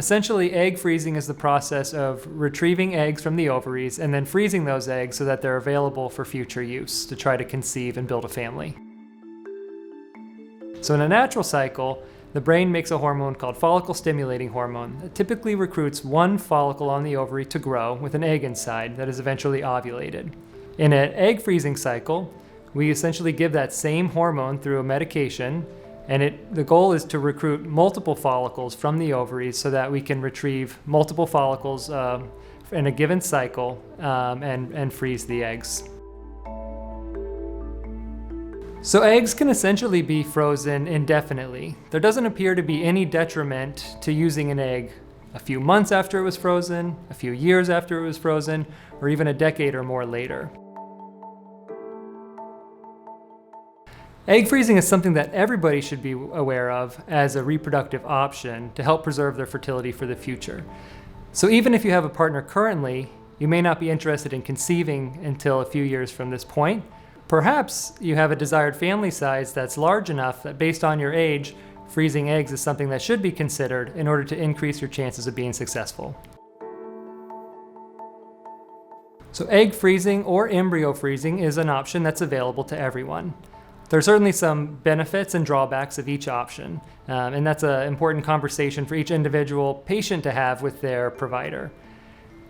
Essentially, egg freezing is the process of retrieving eggs from the ovaries and then freezing those eggs so that they're available for future use to try to conceive and build a family. So in a natural cycle, the brain makes a hormone called follicle-stimulating hormone that typically recruits one follicle on the ovary to grow with an egg inside that is eventually ovulated. In an egg freezing cycle, we essentially give that same hormone through a medication, and the goal is to recruit multiple follicles from the ovaries so that we can retrieve multiple follicles in a given cycle and freeze the eggs. So eggs can essentially be frozen indefinitely. There doesn't appear to be any detriment to using an egg a few months after it was frozen, a few years after it was frozen, or even a decade or more later. Egg freezing is something that everybody should be aware of as a reproductive option to help preserve their fertility for the future. So even if you have a partner currently, you may not be interested in conceiving until a few years from this point. Perhaps you have a desired family size that's large enough that based on your age, freezing eggs is something that should be considered in order to increase your chances of being successful. So egg freezing or embryo freezing is an option that's available to everyone. There are certainly some benefits and drawbacks of each option, and that's an important conversation for each individual patient to have with their provider.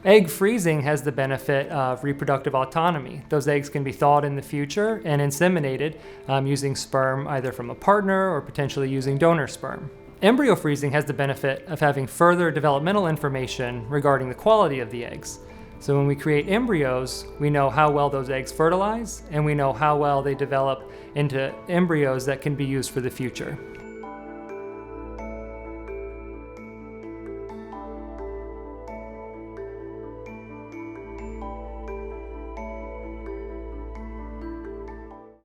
Egg freezing has the benefit of reproductive autonomy. Those eggs can be thawed in the future and inseminated using sperm either from a partner or potentially using donor sperm. Embryo freezing has the benefit of having further developmental information regarding the quality of the eggs. So when we create embryos, we know how well those eggs fertilize, and we know how well they develop into embryos that can be used for the future.